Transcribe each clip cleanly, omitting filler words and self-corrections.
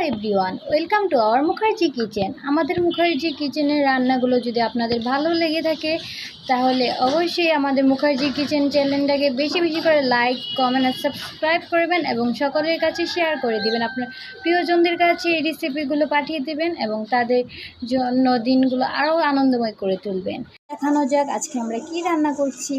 Everyone, welcome to our Mukherjee kitchen. আমাদের মুখার্জি কিচেনের রান্নাগুলো যদি আপনাদের ভালো লেগে থাকে তাহলে অবশ্যই আমাদের মুখার্জি কিচেন চ্যানেলটাকে বেশি বেশি করে লাইক, কমেন্ট আর সাবস্ক্রাইব করবেন এবং সকলের কাছে শেয়ার করে দিবেন। আপনার প্রিয়জনদের কাছে এই রেসিপিগুলো পাঠিয়ে দেবেন এবং তাদের জন্য দিনগুলো আরও আনন্দময় করে তুলবেন। দেখানো যাক আজকে আমরা কি রান্না করছি।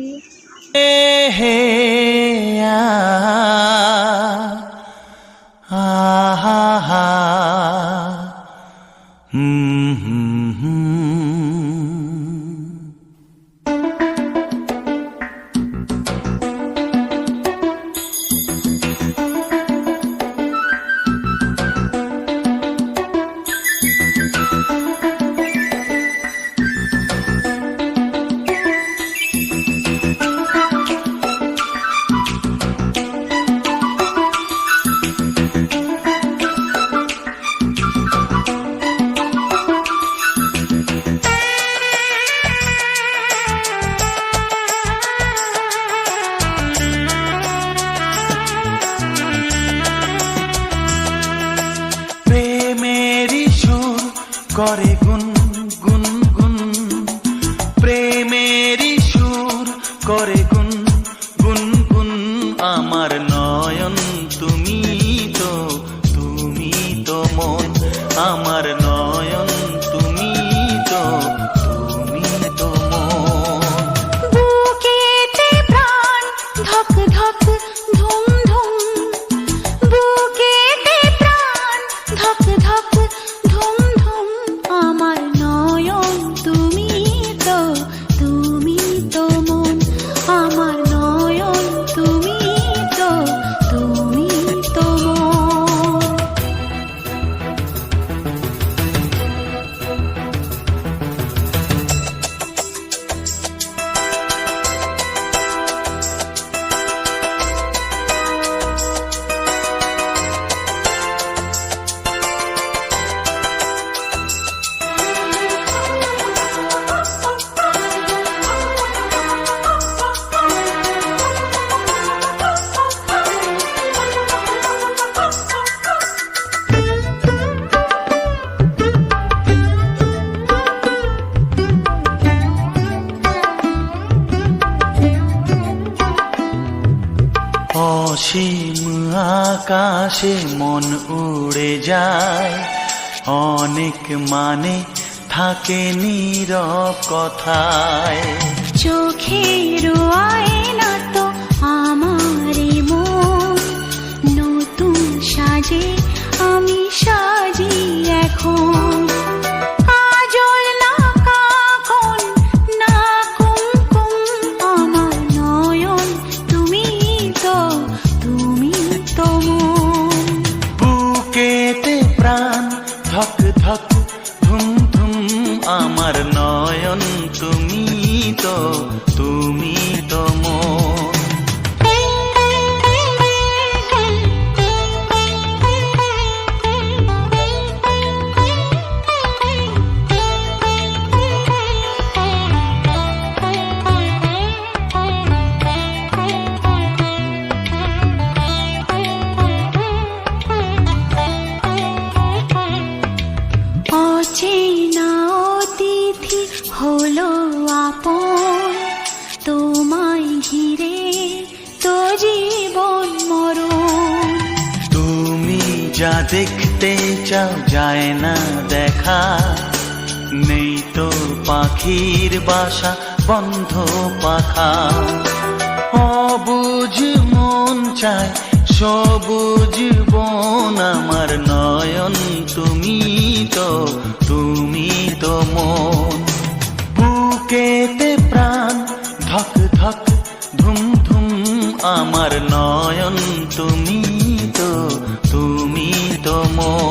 করে গুন গুন গুন, প্রেমেরই সুর করে গুন গুন গুন। আমার নয়ন তুমি তো মন, আমার নয়ন তুমি তো মন। বুকেতে প্রাণ ধক ধক ধুম ধুম, বুকেতে প্রাণ ধক ধক ধুম ধুম। আমার নয়ন তুমি তো মন, আমার নয়ন তুমি তো মন। অসীম আকাশে মন উড়ে যায়, অনেক মানে থাকে নীরব কথায়। চোখের আয়না তো আমারই মন, নতুন সাজে আমি সাজি এখন। কাজল না কাকন না কুমকুম, আমার নয়ন তুমি তো মন। বুকেতে প্রাণ ধক ধক ধুম ধুম, আমার নয়ন তুমি তো মন। অচেনা অতিথি হলো আপন, তোমায় ঘিরে তো জীবন মরণ। তুমি যা দেখতে চাও যায় না দেখা, নেই তো পাখির বাসা বন্ধ পাখা। অবুঝ মন চায় সবুজ বন, আমার নয়ন তুমি তো মন। বুকেতে প্রাণ ধক ধক ধুম ধুম, আমার নয়ন তুমি তো মন।